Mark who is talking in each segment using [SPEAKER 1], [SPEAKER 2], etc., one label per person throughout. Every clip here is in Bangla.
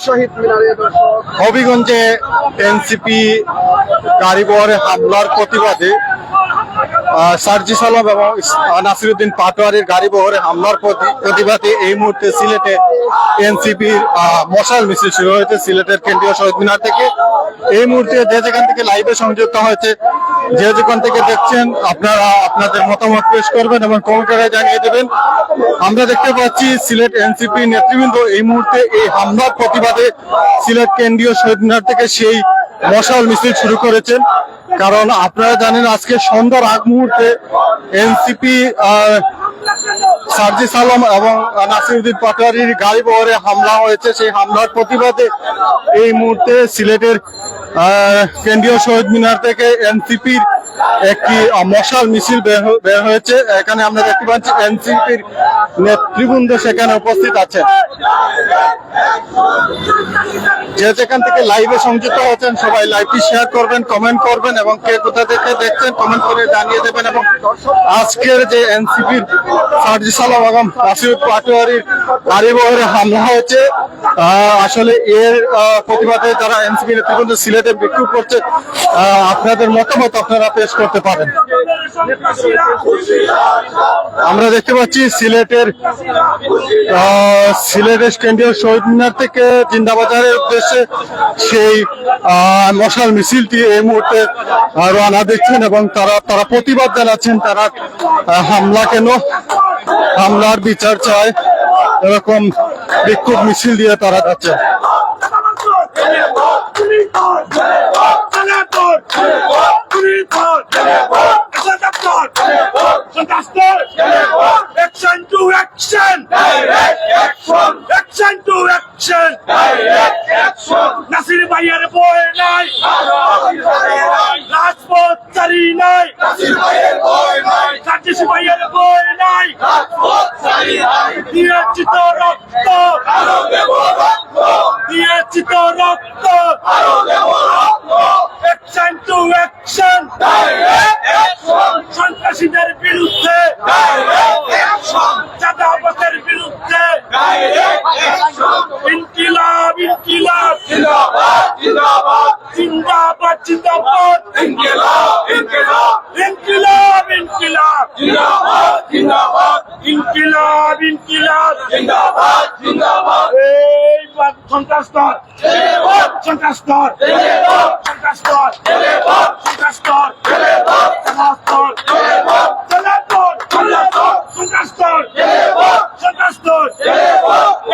[SPEAKER 1] শহীদ মিনারে হবিগঞ্জে এনসিপি গাড়িবহরে হামলার প্রতিবাদে সার্জিস আলম এবং নাসিরউদ্দিন পাটোয়ারির গাড়িবহরে হামলার প্রতিবাদে এই মুহূর্তে সিলেটে এনসিপির মশাল মিছিল শুরু হয়েছে সিলেটের কেন্দ্রীয় শহীদ মিনার থেকে। এই মুহূর্তে যে যেখান থেকে লাইভে সংযুক্ত হয়েছে, যে যেখান থেকে দেখছেন, আপনারা আপনাদের মতামত পেশ করবেন এবং কমেন্টে জানিয়ে দেবেন। আমরা দেখতে পাচ্ছি সিলেট এনসিপি নেতৃবৃন্দ এই মুহূর্তে এই হামলার প্রতিবাদে সিলেট কেন্দ্রীয় শহীদ মিনার থেকে সেই মশাল মিছিল শুরু করেছেন। কারণ আপনারা জানেন আজকে সন্ধ্যার আগ মুহূর্তে এনসিপি সার্জিস আলম এবং নাসিরউদ্দিন পাটোয়ারির গাড়িবহরে হামলা হয়েছে। সেই হামলার প্রতিবাদে এই মুহূর্তে সিলেটের কেন্দ্রীয় শহীদ মিনার থেকে এনসিপির একটি মশাল মিছিল বের হয়েছে। এখানে আমরা দেখতে পাচ্ছি এনসিপির নেতৃবৃন্দ সেখানে উপস্থিত আছেন। যে যেখান থেকে লাইভে সংযুক্ত হচ্ছেন সবাই লাইভটি শেয়ার করবেন, কমেন্ট করবেন এবং কে কোথা থেকে দেখছেন কমেন্ট করে জানিয়ে দেবেন। এবং আজকের যে এনসিপির সার্জিস আলম এবং নাসিরউদ্দিন পাটোয়ারির গাড়িবহরে হামলা হয়েছে, আসলে এর প্রতিবাদে যারা এনসিপি নেতৃবৃন্দ সিলেটে বিক্ষোভ করছে, আপনাদের মতামত আপনারা পেশ করতে পারেন। আমরা দেখতে পাচ্ছি সিলেটের কেন্দ্রীয় শহীদ মিনার থেকে জিন্দাবাজারের উদ্দেশ্যে সেই মশাল মিছিলটি এই মুহূর্তে রওনা দিচ্ছেন এবং তারা প্রতিবাদ জানাচ্ছেন। তারা হামলা কেন, হামলার বিচার চায়, এরকম বিক্ষোভ মিছিল দিয়ে তারা যাচ্ছে।
[SPEAKER 2] Action to action! Action to action! Nasir Bhaiyer boy nai! Rajput Chari nai! Nasir Bhaiyer boy nai! Sarjis Bhaiyer boy nai! Rajput Chari nai! Diye chito rokto! Aro debo rokto! Diye chito rokto! Aro debo rokto! Action to action! Direct action! সন্ত্রাসীদের বিরুদ্ধে ডাইরেক্ট অ্যাকশন, চাঁদাবাজের বিরুদ্ধে ডাইরেক্ট অ্যাকশন, ইনকিলাব ইনকিলাব জিন্দাবাদ জিন্দাবাদ জিন্দাবাদ জিন্দাবাদ ইনকিলাব ইনকিলাব ইনকিলাব ইনকিলাব জিন্দাবাদ জিন্দাবাদ ইনকিলাব ইনকিলাব জিন্দাবাদ জিন্দাবাদ। এই সন্ত্রাসদল সন্ত্রাসদল সন্ত্রাসদল সন্ত্রাসদল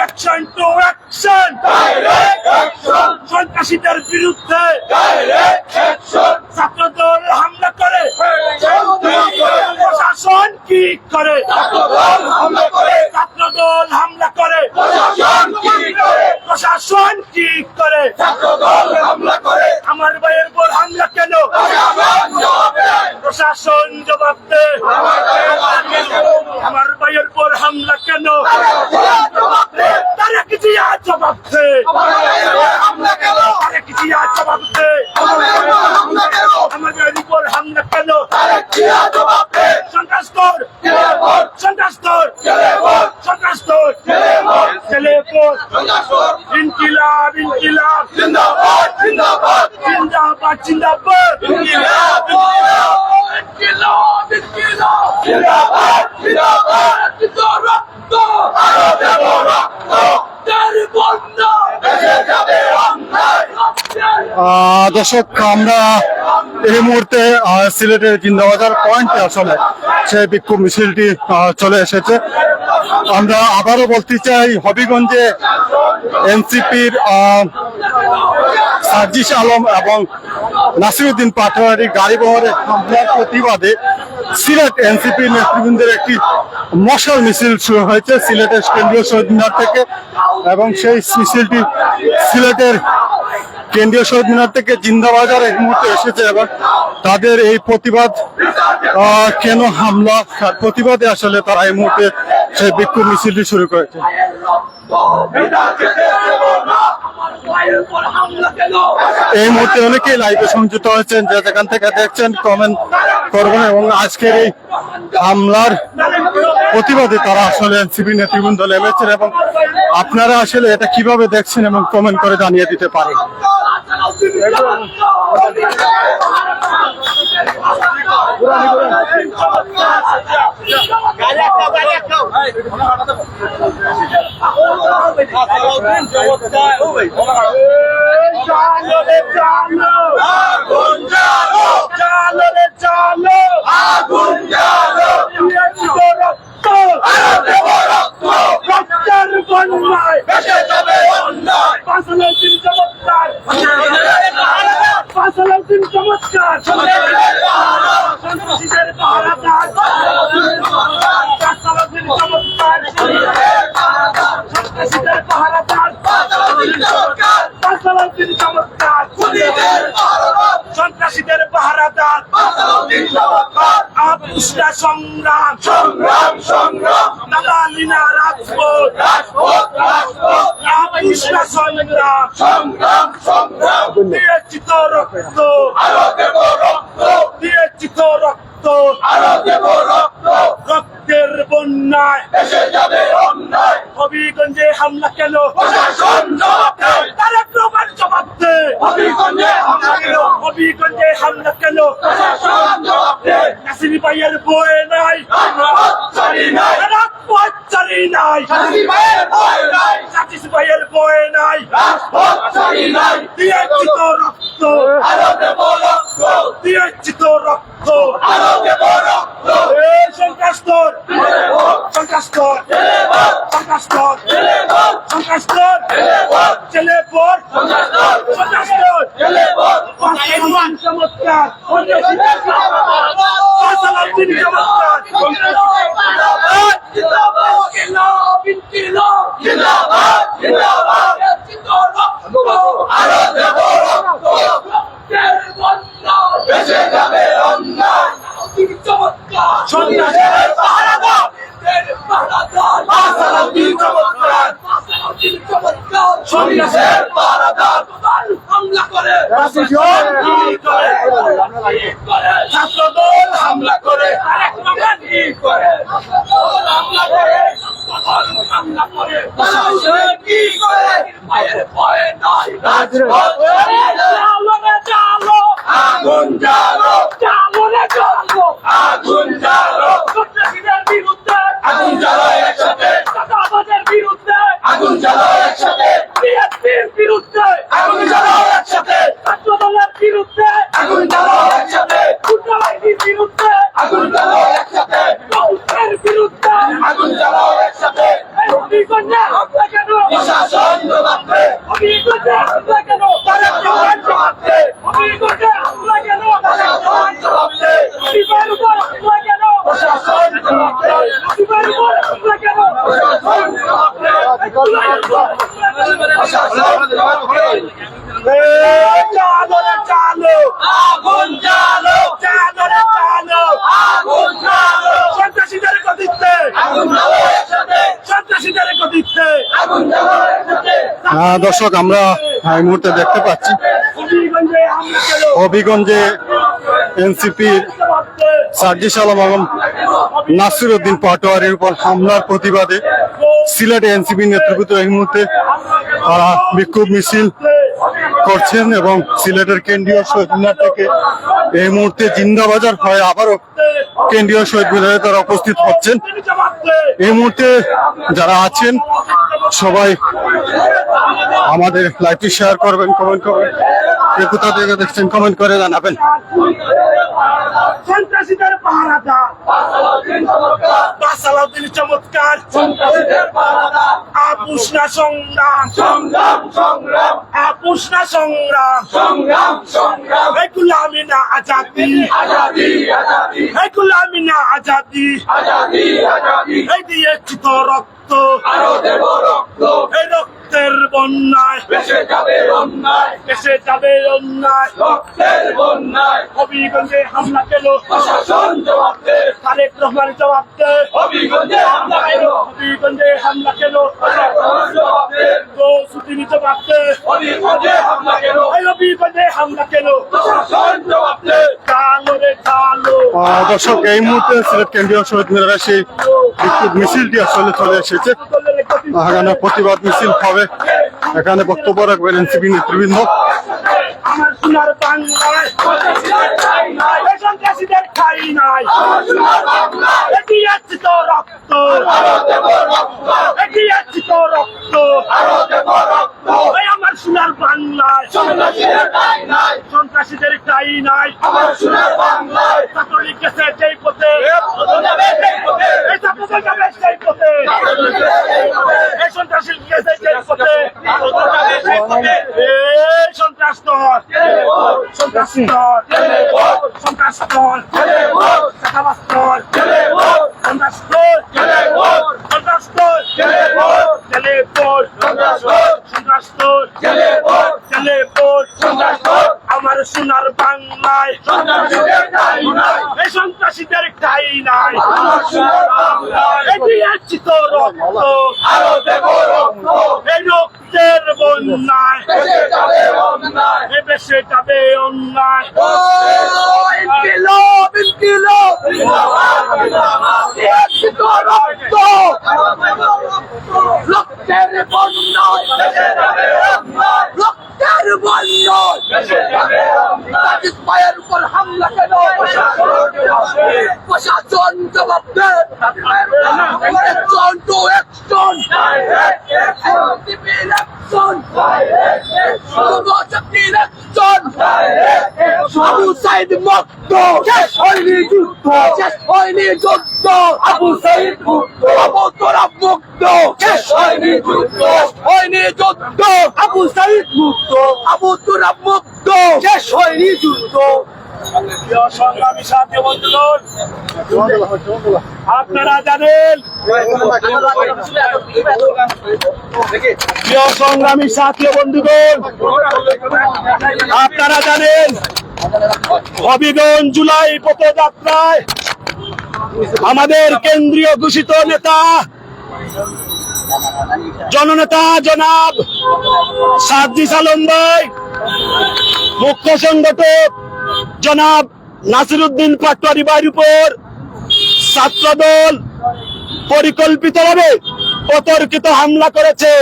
[SPEAKER 2] Action to action! Direct action! সন্ত্রাসীদের বিরুদ্ধে ডাইরেক্ট অ্যাকশন। ছাত্রদল হামলা করে প্রশাসন কি করে? ছাত্রদল হামলা করে ছাত্রদল হামলা করে প্রশাসন কি করে? প্রশাসন কি করে? ছাত্রদল হামলা করে। আমার ভাইয়ের উপর হামলা কেন? প্রশাসন জবাব দে। আমার ভাইয়ের উপর হামলা কেন? তারা কিছু জবাব দে। তারা কিছু জবাব দে। আমার ভাইয়ের উপর হামলা কেন? সন্ত্রাসদল সন্ত্রাসদল সন্ত্রাসদল ইনকিলাব ইনকিলাব জিন্দাবাদ জিন্দাবাদ জিন্দাবাদ জিন্দাবাদ ইনকিলাব ইনকিলাব ইনকিলাব জিন্দাবাদ জিন্দাবাদ রক্ত আরো দেব রক্ত তার বন্ধ বেঁচে যাবে অন্যায়।
[SPEAKER 1] দর্শক, আমরা এই মুহূর্তে সিলেটের জিন্দাবাজার পয়েন্টে আসলে সেই বিক্ষোভ মিছিলটি চলে এসেছে। আমরা আবারও বলতে চাই, হবিগঞ্জে এনসিপির সার্জিস আলম এবং নাসিরউদ্দিন পাটোয়ারি গাড়িবহরে হামলার প্রতিবাদে সিলেট এনসিপির নেতৃবৃন্দের একটি মশাল মিছিল শুরু হয়েছে সিলেটের কেন্দ্রীয় শহীদ মিনার থেকে। এবং সেই মিছিলটি সিলেটের কেন্দ্রীয় শহীদ মিনার থেকে জিন্দাবাজার এই মুহূর্তে এসেছে এবং তাদের এই প্রতিবাদ কেন হামলা, প্রতিবাদে আসলে তারা এই মুহূর্তে সেই বিক্ষোভ মিছিলটি শুরু করেছে। এই মুহূর্তে অনেকেই লাইভে সংযুক্ত হয়েছেন, যে যেখান থেকে দেখছেন কমেন্ট করবেন এবং আজকের এই হামলার প্রতিবাদে তারা আসলে এনসিপি নেতৃবৃন্দ নেমেছেন, এবং আপনারা আসলে এটা কিভাবে দেখছেন এবং কমেন্ট করে জানিয়ে দিতে পারেন।
[SPEAKER 2] সন্ত্রাসীদের পাহারাদার আপুষ্টা সংগ্রাম দালালিনা রাজপথ আপুষ্টা সংগ্রাম দিয়েছি তো রক্ত দিয়েছি তো রক্ত রক্তের বন্যায় হবিগঞ্জে হামলা কেন তারেক রহমান জবাব দে হবিগঞ্জে হামলা কেন নাসির ভাইয়ের বয়ে নাই রাজপথ চারি নাই সাতিশ ভাইয়ের বয়ে নাই দিয়েছি তো রক্ত দিয়েছি তো রক্ত সন্ত্রাসর সন্ত্রাসর সন্ত্রাসর সন্ত্রাসর ছেলে পর সন্ত্রাসর চমৎকার হামলা করে ছাত্রদল হামলা করে আগুন জ্বালো আগুন জ্বালো সন্ত্রাসীদের বিরুদ্ধে আগুন জ্বালো একসাথে চাঁদাবাজের বিরুদ্ধে আগুন জ্বালো একসাথে বিএনপির বিরুদ্ধে আগুন জ্বালো একসাথে ছাত্রদলের বিরুদ্ধে আগুন জ্বালো একসাথে কুটবাহিনীর বিরুদ্ধে আগুন জ্বালো একসাথে দলের বিরুদ্ধে আগুন জ্বালো একসাথে হবিগঞ্জে হামলা কেন প্রশাসন জবাব দে হবিগঞ্জে হামলা কেন তারেক রহমান জবাব দে হবিগঞ্জে হামলা কেন তারেক রহমান জবাব দে বিবাহের উপর হামলা কেন প্রশাসন জবাব দে বিবাহের উপর হামলা কেন প্রশাসন জবাব দে প্রশাসন জবাব দে চালো রে চালো আগুন জ্বালো চালো রে চালো আগুন জ্বালো সন্ত্রাসীদের গতিতে আগুন জ্বালো একসাথে সন্ত্রাসীদের গতিতে আগুন জ্বালো একসাথে
[SPEAKER 1] দর্শক, আমরা এই মুহূর্তে দেখতে পাচ্ছি
[SPEAKER 2] হবিগঞ্জে হামলা কেন
[SPEAKER 1] হবিগঞ্জে এনসিপির সার্জিস আলম এবং নাসির উদ্দিন পাটোয়ারির উপর হামলার প্রতিবাদে সিলেটে এনসিপি নেতৃত্ব এই মুহূর্তে তারা বিক্ষোভ মিছিল করছেন, এবং সিলেটের কেন্দ্রীয় শহীদ মিনার থেকে এই মুহূর্তে জিন্দাবাজার হয়ে আবারও কেন্দ্রীয় শহীদ মিনারে তারা উপস্থিত হচ্ছেন। এই মুহূর্তে যারা আছেন সবাই আমাদের লাইভটি শেয়ার করবেন, কমেন্ট করবেন, কে কোথা থেকে দেখছেন কমেন্ট করে জানাবেন।
[SPEAKER 2] সন্ত্রাসীদের পাহারাদার বাসালাউদ্দিন চমৎকার আপুষ্ণা সংগ্রাম আপুষ্ণা সংগ্রাম এই গুলামি না আজাদি এই গুলামি না আজাদি এই দিয়েছি তো রক্ত এই রক্তের বন্যায় ভেসে যাবে অন্যায় হবিগঞ্জে হামলা কেন প্রশাসন জবাব দে তারেক রহমান জবাব দে হবিগঞ্জে হামলা কেন প্রশাসন জবাব দে গৌসুদ্দিন জবাব দে হবিগঞ্জে হামলা কেন প্রশাসন জবাব দে চালো রে চালো।
[SPEAKER 1] দর্শক, এই মুহূর্তে সিলেট কেন্দ্রীয় শহীদ মিনারে সেই বিক্ষোভ মিছিলটি আসলে চলে এসেছে। এখানে প্রতিবাদ মিছিল হবে, এখানে বক্তব্য রাখবেন এনসিপি নেতৃবৃন্দ।
[SPEAKER 2] আমার সোনার বাংলায় সন্ত্রাসীদের ঠাঁই নাই, এটি আছে তো রক্ত, এটি আছে তো রক্ত, আমার সোনার বাংলায় সন্ত্রাসীদের ঠাঁই নাই। ছাত্রলীগ গেছে যেই পথে, এই ছাত্রদল যাবে সেই পথে, এই সন্ত্রাসী গেছে যেই পথে, এই সন্ত্রাস নয়, সন্ত্রাস নয়, সন্ত্রাস নয়, চাঁদাবাজ নয়, সন্ত্রাস নয়, সন্ত্রাস নয়, জেলে ভোট, সন্ত্রাস নয়, জেলে ভোট, আমার সোনার বাংলায় এই সন্ত্রাসীদের ঠাঁই নাই, এটি আছে তো রক্ত, এই রক্তের বন্যায় এ দেশে যাবে অন্যায়। ইনকিলাব ইনকিলাব রক্ত, রক্তের বন্যায়, রক্তের বন্যায়, পায়ের উপর হামলা কেন? প্রশাসন জবাব দেয়, একজন টু একজন, আবু সাইদ মুক্ত, শেষ হয়নি যুদ্ধ, শেষ হয়নি যুদ্ধ, আবু সাইদ মুক্ত, আবু তোরাব মুক্ত, শেষ হয়নি যুদ্ধ, হয়নি যুদ্ধ, আবু সাইদ মুক্ত, আবু তোরাব মুক্ত, শেষ হয়নি যুদ্ধ। সংগ্রামী সাথী বন্ধুগণ, আপনারা জানেন, প্রিয় সংগ্রামী সাথী বন্ধুগণ, আপনারা জানেন হবিগঞ্জ জুলাই পথযাত্রায় আমাদের কেন্দ্রীয় ঘোষিত নেতা জননেতা জনাব সার্জিস আলম ভাই, মুখ্য সংগঠক জনাব নাসিরউদ্দিন পাটোয়ারি ভাইয়ের উপর ছাত্রদল পরিকল্পিতভাবে অতর্কিত হামলা করেছে।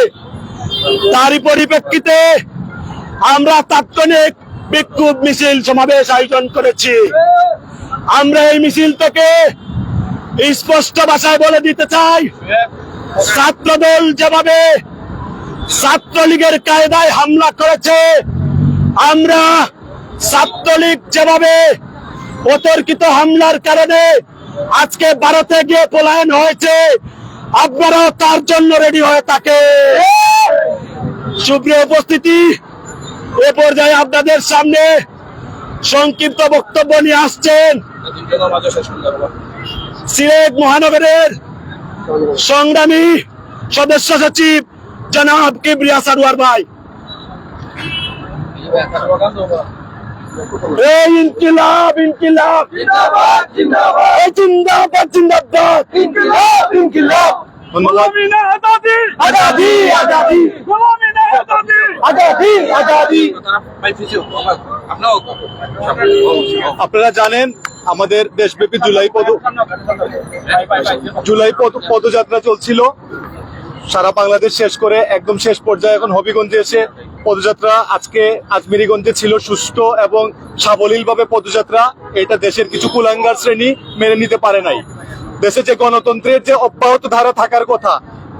[SPEAKER 2] তারই পরিপ্রেক্ষিতে আমরা তাৎক্ষণিক বিক্ষোভ মিছিল সমাবেশ আয়োজন করেছি। আমরা এই মিছিল থেকে স্পষ্ট ভাষায় বলে দিতে চাই, ছাত্রদল যেভাবে ছাত্রলীগের কায়দায় হামলা করেছে, আমরা ছাত্রলীগ যেভাবে অতর্কিত হামলার কারণে আজকে ভারতে গিয়ে পলায়ন হয়েছে, আপনারাও তার জন্য রেডি হয়ে থাকে। সুপ্রিয় উপস্থিতি, এ পর্যায়ে আপনাদের সামনে সংক্ষিপ্ত বক্তব্য নিয়ে আসছেন সিলেট মহানগরের সংগ্রামী সদস্য সচিব জনাব কিবরিয়া সারোয়ার ভাই। ইনকিলাব ইনকিলাব জিন্দাবাদ জিন্দাবাদ জিন্দাবাদ জিন্দাবাদ ইনকিলাব ইনকিলাব গোলামিনা আজাদি আজাদি আজাদি গোলামিনা আজাদি আজাদি আজাদি।
[SPEAKER 1] আপনারা জানেন আমাদের দেশব্যাপী জুলাই পদযাত্রা চলছিল, সারা বাংলাদেশ শেষ করে একদম শেষ পর্যায়ে এখন হবিগঞ্জে এসে পদযাত্রা আজকে আজমিরিগঞ্জে ছিল সুষ্ঠু এবং সাবলীলভাবে পদযাত্রা। এটা দেশের কিছু কুলাঙ্গার শ্রেণী মেনে নিতে পারে নাই। দেশে যে গণতন্ত্রের যে অব্যাহত ধারা থাকার কথা,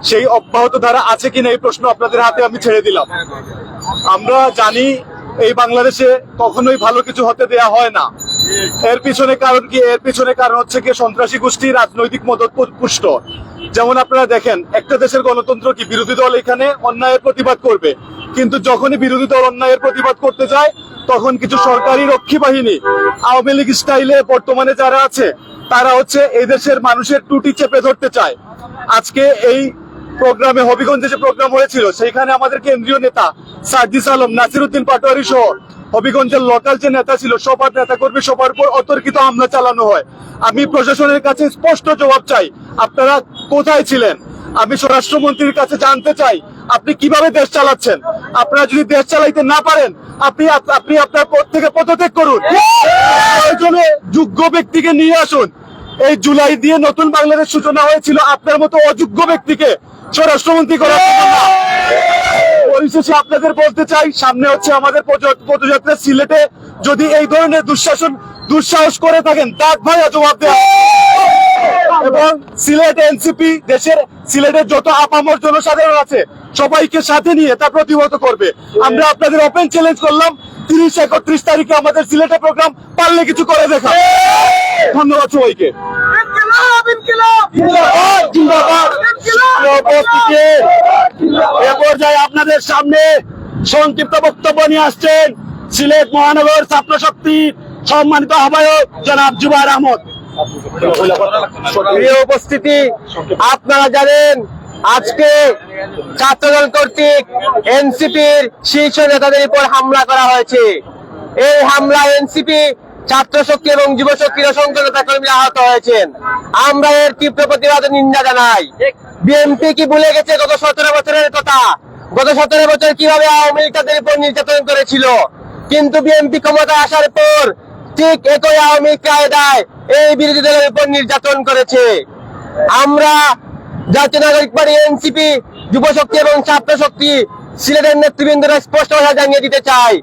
[SPEAKER 1] সেই অব্যাহত ধারা আছে কিনা এই প্রশ্ন আপনাদের হাতে আমি ছেড়ে দিলাম। আমরা জানি এই বাংলাদেশে কখনোই ভালো কিছু হতে দেয়া হয় না। এর পিছনে কারণ কি? এর পিছনে কারণ হচ্ছে কি সন্ত্রাসী গোষ্ঠী রাজনৈতিক মদত পুষ্ট। যেমন আপনারা দেখেন, একটা দেশের গণতন্ত্র কি বিরোধী দল এখানে অন্যায়ের প্রতিবাদ করবে, কিন্তু যখনই বিরোধী দল অন্যায়ের প্রতিবাদ করতে যায় তখন কিছু সরকারি রক্ষী বাহিনী আওয়ামী লীগ স্টাইলে বর্তমানে যারা আছে তারা হচ্ছে এই দেশের মানুষের টুটি চেপে ধরতে চায়। আজকে এই প্রোগ্রামে হবিগঞ্জে যে প্রোগ্রাম হয়েছিল সেইখানে আমাদের কেন্দ্রীয় নেতা সার্জিস আলম, নাসিরউদ্দিন পাটোয়ারি সহ হবিগঞ্জের লোকাল যে নেতা ছিল সবার নেতা কর্মী সবার উপর অতর্কিত হামলা চালানো হয়। আমি প্রশাসনের কাছে স্পষ্ট জবাব চাই, আপনারা কোথায় ছিলেন? আমি স্বরাষ্ট্রমন্ত্রীর কাছে জানতে চাই আপনি কিভাবে দেশ চালাচ্ছেন। আপনারা যদি দেশ চালাইতে না পারেন আপনি আপনার পদ থেকে পদত্যাগ করুন, প্রয়োজনে যোগ্য ব্যক্তিকে নিয়ে আসুন। এই জুলাই দিয়ে নতুন বাংলাদেশ সূচনা হয়েছিল আপনার মতো অযোগ্য ব্যক্তিকে স্বরাষ্ট্রমন্ত্রী করার জন্য না। পরিশেষে আপনাদের বলতে চাই, সামনে হচ্ছে আমাদের পদযাত্রা সিলেটে। যদি এই ধরনের দুঃসাহস করে থাকেন তার ভাইয়া জবাব দেওয়া এবং সিলেট এনসিপি দেশের সিলেটের যত আপামর জনসাধারণ আছে সবাইকে সাথে নিয়ে তা প্রতিহত করবে। আমরা আপনাদের ওপেন চ্যালেঞ্জ করলাম 30-31 তারিখে আমাদের সিলেটে প্রোগ্রাম, পারলে কিছু করে দেখা। ধন্যবাদ সবাইকে। এ পর্যায়ে আপনাদের সামনে সংক্ষিপ্ত বক্তব্য নিয়ে আসছেন সিলেট মহানগর ছাত্র শক্তির সম্মানিত আহ্বায়ক জনাব জুবায়ের আহমদ।
[SPEAKER 3] প্রিয় উপস্থিতি, আপনারা জানেন আজকে ছাত্রদল কর্তৃক এনসিপির শীর্ষ নেতাদের উপর হামলা করা হয়েছে। এই হামলা এনসিপি ছাত্র শক্তি এবং যুব শক্তির অসংখ্য নেতা কর্মীরা আহত হয়েছেন। আমরা এর তীব্র প্রতিবাদ ও নিন্দা জানাই। বিএনপি কি ভুলে গেছে গত 17 বছরের কথা? গত 17 বছর কিভাবে আওয়ামী লীগ তাদের উপর নির্যাতন করেছিল? কিন্তু বিএনপি ক্ষমতায় আসার পর ঠিক একই আওয়ামী লীগ কায়দায় এই বিরোধী দলের উপর নির্যাতন করেছে। আমরা জাতীয় নাগরিক পার্টি, এনসিপি, যুব শক্তি এবং ছাত্র শক্তি সিলেটের নেতৃবৃন্দরা স্পষ্ট ভাষায় জানিয়ে দিতে চাই,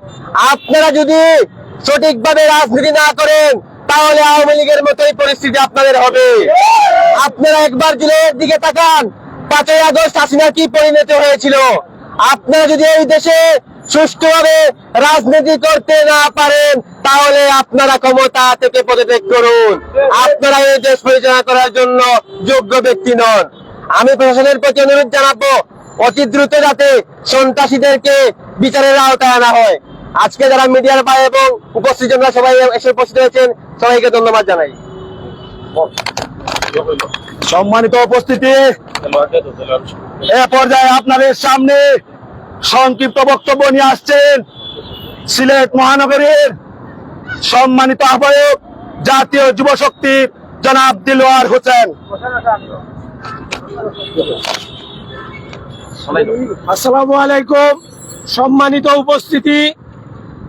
[SPEAKER 3] আপনারা যদি সঠিকভাবে রাজনীতি না করেন তাহলে আওয়ামী লীগের মতোই পরিস্থিতি আপনাদের হবে। আপনারা একবার জুলাইয়ের দিকে তাকান, 5ই আগস্ট হাসিনা কি পরিণতি হয়েছিল। আপনারা যদি এই দেশে সুষ্ঠুভাবে রাজনীতি করতে না পারেন তাহলে আপনারা ক্ষমতা থেকে পদত্যাগ করুন। আপনারা এই দেশ পরিচালনা করার জন্য যোগ্য ব্যক্তি নন। আমি প্রশাসনের প্রতি অনুরোধ জানাবো, অতি দ্রুত যাতে সন্ত্রাসীদেরকে বিচারের আওতায় আনা হয়। আজকে যারা মিডিয়ার ভাই এবং উপস্থিতরা সবাই এসে উপস্থিত হয়েছেন, সবাইকে ধন্যবাদ জানাই।
[SPEAKER 1] সম্মানিত উপস্থিতি, এ পর্যায়ে আপনাদের সামনে সংক্ষিপ্ত বক্তব্য নিয়ে আসছেন সিলেট মহানগরীর সম্মানিত আহ্বায়ক জাতীয় যুব শক্তির জনাব দিলওয়ার হোসেন।
[SPEAKER 4] আসসালামু আলাইকুম। সম্মানিত উপস্থিতি,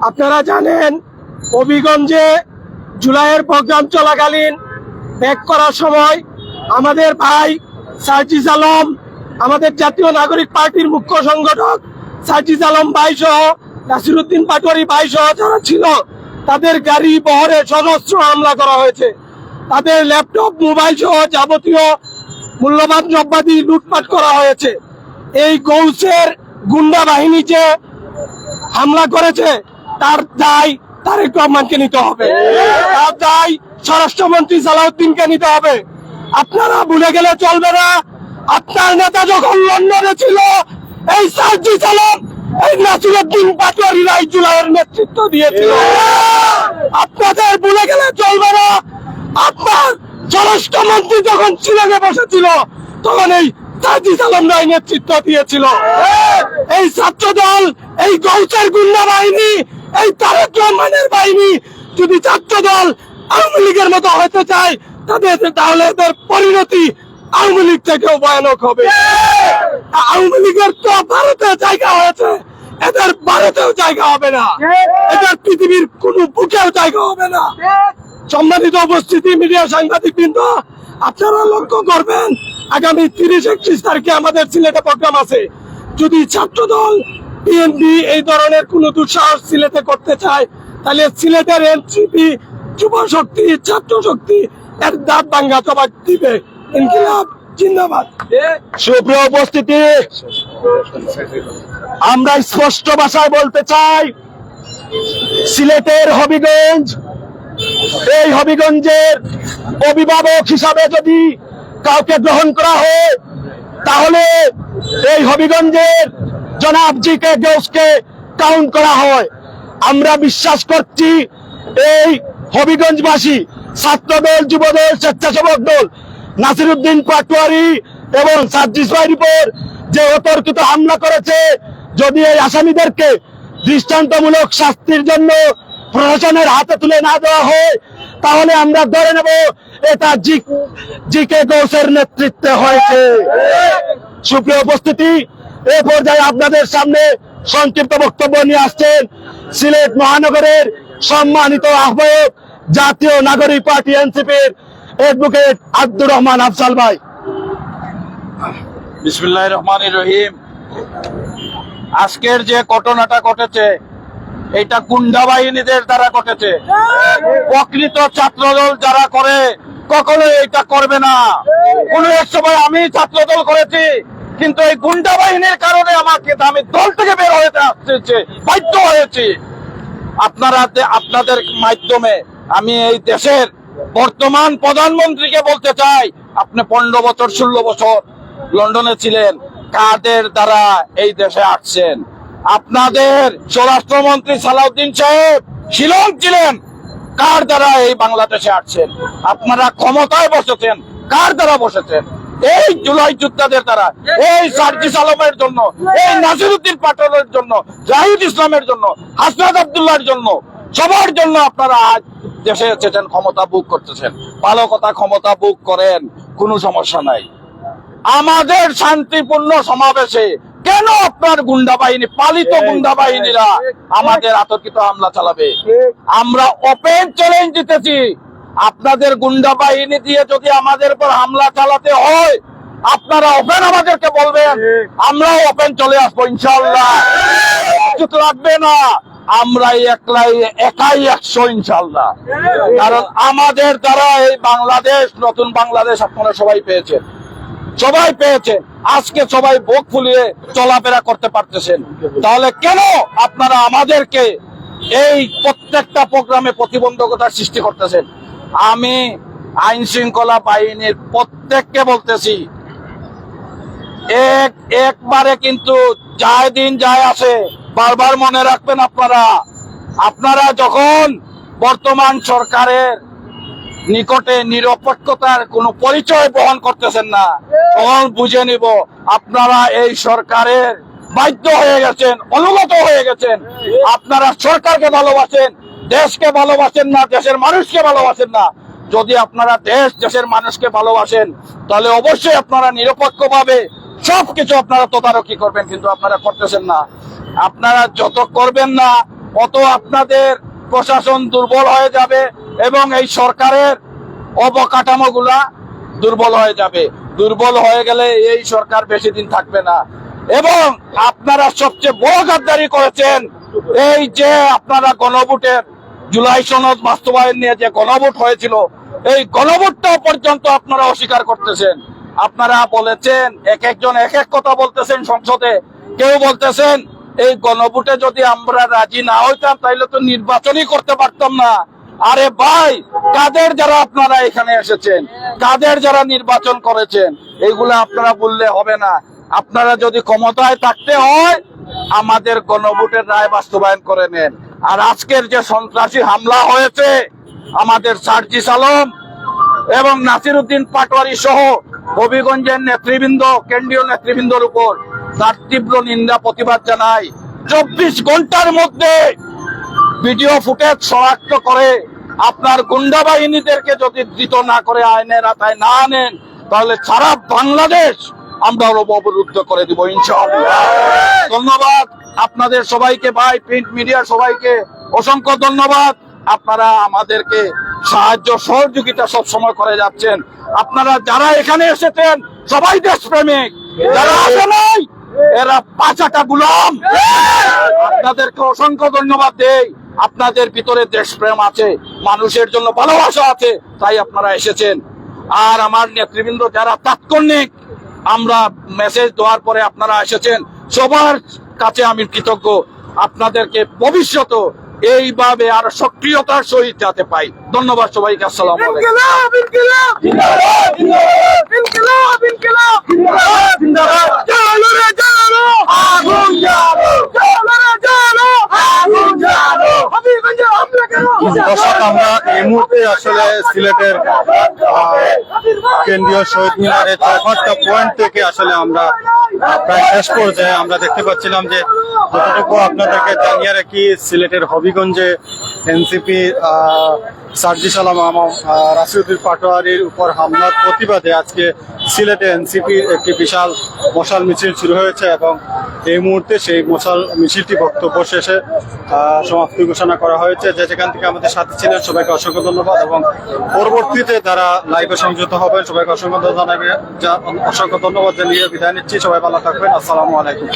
[SPEAKER 4] আপনারা জানেন হবিগঞ্জে জুলাইয়ের প্রোগ্রাম চলাকালীন ব্যাক করার সময় আমাদের ভাই সার্জিস আলম, আমাদের জাতীয় নাগরিক পার্টির মুখ্য সংগঠক সার্জিস আলম ভাই সহ নাসিরউদ্দিন পাটোয়ারি ভাই সহ যারা ছিল তাদের গাড়ি বহরে সশস্ত্র হামলা করা হয়েছে। তাদের ল্যাপটপ, মোবাইল সহ যাবতীয় মূল্যবান দ্রব্যাদি লুটপাট করা হয়েছে। এই গৌসের গুন্ডা বাহিনী যে হামলা করেছে তার দায় তারেক রহমানকে নিতে হবে, তার দায় স্বরাষ্ট্রমন্ত্রী সালাউদ্দিনকে নিতে হবে। আপনারা ভুলে গেলে চলবে না, আপনার নেতা যখন লন্ডনে ছিল এই সার্জিস আলম, এই নাসিরউদ্দিন পাটোয়ারিরা জুলাইয়ের নেতৃত্ব দিয়েছিল। আপনাদের ভুলে গেলে চলবে না, আপনার স্বরাষ্ট্রমন্ত্রী যখন সিলেটে বসেছিল তখন এই সার্জিস আলমরাই নেতৃত্ব দিয়েছিল। এই ছাত্র দল, এই গৌসের গুন্ডা বাহিনী, এই তারেক রহমানের বাহিনী যদি ছাত্র দল আওয়ামী লীগের মতো হতে চায় তাহলে এদের পরিণতি আওয়ামী লীগ থেকেও ভয়ানক হবে। আওয়ামী লীগের তো ভারতে জায়গা হয়েছে, এদের ভারতেও জায়গা হবে না, এদের পৃথিবীর কোন বুকেও জায়গা হবে না। সম্মানিত উপস্থিতি, মিডিয়া সাংবাদিক বৃন্দ, আপনারা লক্ষ্য করবেন আগামী 30-31 তারিখে আমাদের সিলেটে প্রোগ্রাম আছে। যদি ছাত্র দল, বিএনপি এই ধরনের কোন দুঃসাহস সিলেটে করতে চায় তাহলে সিলেটের এনসিপি, যুব শক্তি, ছাত্র শক্তি এর দাঁত ভাঙ্গা জবাব দিবে। ইনকিলাব জিন্দাবাদ।
[SPEAKER 1] সুপ্রিয় উপস্থিতি, আমরা স্পষ্ট ভাষায় বলতে চাই, সিলেটের হবিগঞ্জ, এই হবিগঞ্জের অভিভাবক হিসাবে যদি কাউকে গ্রহণ করা হয় তাহলে এই হবিগঞ্জের জনাব জি.কে. গৌসকে কাউন্ট করা হয়। আমরা বিশ্বাস করছি এই হবিগঞ্জবাসী, ছাত্রদল, যুবদল, স্বেচ্ছাসেবক দল, নাসিরউদ্দিন পাটোয়ারি এবং সার্জিস ভাইয়ের উপর যে অতর্কিত হামলা করেছে, যদি এই আসামিদেরকে দৃষ্টান্তমূলক শাস্তির জন্য প্রশাসনের হাতে তুলে না দেওয়া হয় তাহলে আমরা ধরে নেব এটা জি.কে. গৌসের নেতৃত্বে হয়েছে। সুপ্রিয় উপস্থিতি, এ পর্যায়ে আপনাদের সামনে সংক্ষিপ্ত বক্তব্য নিয়ে আসছেন সিলেট মহানগরের সম্মানিত আহ্বায়ক জাতীয় নাগরিক পার্টি এনসিপির
[SPEAKER 4] অ্যাডভোকেট আব্দুর রহমান আফজাল ভাই।
[SPEAKER 5] বিসমিল্লাহির রহমানির রহিম। আজকের যে ঘটনাটা ঘটেছে এটা গুন্ডা বাহিনীদের দ্বারা ঘটেছে। প্রকৃত ছাত্রদল যারা করে কখনো এটা করবে না। কোন এক সময় আমি ছাত্রদল করেছি, কিন্তু এই গুন্ডা বাহিনীর কারণে আমাকে আমি দল থেকে বের হয়ে আসতে বাধ্য হয়েছি। আপনাদের মাধ্যমে আমি এই দেশের বর্তমান প্রধানমন্ত্রীকে বলতে চাই, আপনি 15 বছর 16 বছর লন্ডনে ছিলেন, কাদের দ্বারা এই দেশে আসছেন? আপনাদের স্বরাষ্ট্রমন্ত্রী সালাউদ্দিন সাহেব শিলং ছিলেন, কার দ্বারা এই বাংলাদেশে আসছেন? আপনারা ক্ষমতায় বসেছেন, কার দ্বারা বসেছেন? এই জুলাই যোদ্ধাদের দ্বারা, এই সার্জিস আলমের জন্য, এই নাসিরউদ্দিন পাটোয়ারির জন্য, জাহিদ ইসলামের জন্য, হাসনাত আব্দুল্লাহর জন্য, সবার জন্য আপনারা আজ দেশে এসেছেন, ক্ষমতা বুক করতেছেন। ভালো কথা, ক্ষমতা বুক করেন, কোনো সমস্যা নাই। আমাদের শান্তিপূর্ণ সমাবেশে কেন আপনার গুন্ডা বাহিনী, পালিত গুন্ডা বাহিনীরা আমাদের আতর্কিত হামলা চালাবে? আমরা ওপেন চ্যালেঞ্জ দিতেছি, আপনাদের গুন্ডা বাহিনী দিয়ে যদি আমাদের উপর হামলা চালাতে হয়, আপনারা ওপেন আমাদেরকে বলবেন, আমরাও ওপেন চলে আসবো ইনশাআল্লাহ। কিছু লাগবে না, আমরা একাই 100 ইনশাআল্লাহ। কারণ আমাদের দ্বারা এই বাংলাদেশ, নতুন বাংলাদেশ আপনারা সবাই পেয়েছেন, সবাই পেয়েছেন। আজকে সবাই বুক ফুলিয়ে চলাফেরা করতে পারতেছেন। তাহলে কেন আপনারা আমাদেরকে এই প্রত্যেকটা প্রোগ্রামে প্রতিবন্ধকতার সৃষ্টি করতেছেন? আমি আইন শৃঙ্খলা বাহিনীর প্রত্যেককে বলতেছি, একবারে কিন্তু যায় দিন যায় আসে, বারবার মনে রাখবেন আপনারা যখন বর্তমান সরকারের নিকটে নিরপেক্ষতার কোনো পরিচয় বহন করতেছেন না, তখন বুঝে নিব আপনারা এই সরকারের বাধ্য হয়ে গেছেন, অনুগত হয়ে গেছেন। আপনারা সরকারকে ভালোবাসেন, দেশকে ভালোবাসেন না, দেশের মানুষকে ভালোবাসেন না। যদি আপনারা দেশের মানুষকে ভালোবাসেন, তাহলে অবশ্যই আপনারা নিরপেক্ষভাবে সবকিছু আপনারা তদারকি করবেন, কিন্তু আপনারা করতেছেন না। আপনারা যত করবেন না, অত আপনাদের প্রশাসন দুর্বল হয়ে যাবে এবং এই সরকারের অবকাঠামোগুলা দুর্বল হয়ে যাবে। দুর্বল হয়ে গেলে এই সরকার বেশি দিন থাকবে না। এবং আপনারা সবচেয়ে বড় গাদ্দারি করেছেন, এই যে আপনারা গণভোটের জুলাই সনদ বাস্তবায়ন নিয়ে যে গণভোট হয়েছিল, এই গণভোটটা পর্যন্ত আপনারা অস্বীকার করতেছেন। আপনারা বলেছেন, একজন এক এক কথা বলতেছেন সংসদে। কেউ বলতেছেন এই গণভোটে যদি আমরা রাজি না হইতাম তাইলে তো নির্বাচনই করতে পারতাম না। আরে ভাই, কাদের যারা আপনারা এখানে এসেছেন, কাদের যারা নির্বাচন করেছেন, এগুলা আপনারা বললে হবে না। আপনারা যদি ক্ষমতায় থাকতে হয়, আমাদের গণভোটের রায় বাস্তবায়ন করে নেন। আর আজকের যে সন্ত্রাসী হামলা হয়েছে আমাদের সার্জিস আলম এবং নাসিরউদ্দিন পাটোয়ারি সহ হবিগঞ্জের নেতৃবৃন্দ, কেন্দ্রীয় নেতৃবৃন্দর উপর, তার তীব্র নিন্দা প্রতিবাদ জানাই। 24 ঘন্টার মধ্যে ভিডিও ফুটেজ শনাক্ত করে আপনার গুন্ডা বাহিনীদেরকে যদি ধৃত না করে আইনের আওতায় না আনেন, তাহলে সারা বাংলাদেশ আমরা অবরুদ্ধ করে দিব ইনশাআল্লাহ। ধন্যবাদ আপনাদের সবাইকে, ভাই প্রিন্ট মিডিয়ার সবাইকে অসংখ্য ধন্যবাদ। আপনারা আমাদেরকে সাহায্য সহযোগিতা সব সময় করে যাচ্ছেন। আপনারা যারা এখানে এসেছেন সবাই দেশপ্রেমিক, যারা আসে নাই এরা পাঁচাটা গুলাম। আপনাদেরকে অসংখ্য ধন্যবাদ দেই। আপনাদের ভিতরে দেশপ্রেম আছে, মানুষের জন্য ভালোবাসা আছে, তাই আপনারা এসেছেন। আর আমার নেতৃবৃন্দ যারা তাৎক্ষণিক আমরা মেসেজ দেওয়ার পরে আপনারা এসেছেন, সবার কাছে আমি কৃতজ্ঞ। আপনাদেরকে ভবিষ্যতে এইভাবে আর সক্রিয়তার সহিত যাতে পাই। ধন্যবাদ সবাইকে। আসসালামু
[SPEAKER 1] দর্শক, আমরা এই মুহূর্তে আসলে সিলেটের কেন্দ্রীয় শহীদ মিনারের 4-5টা পয়েন্ট থেকে আসলে আমরা প্রায় শেষ পর্যায়ে আমরা দেখতে পাচ্ছিলাম যে যতটুকু আপনাদেরকে জানিয়ে রাখি, সিলেটের হবিগঞ্জে এনসিপি সার্জিস আলম নাসিরউদ্দিন পাটোয়ারির উপর হামলার প্রতিবাদে আজকে সিলেটে এনসিপির একটি বিশাল মশাল মিছিল শুরু হয়েছে এবং এই মুহূর্তে সেই মশাল মিছিলটি বক্তব্য শেষে সমাপ্তি ঘোষণা করা হয়েছে। যে যেখান থেকে আমাদের সাথে ছিলেন সবাইকে অসংখ্য ধন্যবাদ এবং পরবর্তীতে যারা লাইভে সংযুক্ত হবেন সবাইকে অসংখ্য ধন্যবাদ জানিয়ে বিদায় নিচ্ছি। সবাই ভালো থাকবেন। আসসালামু আলাইকুম।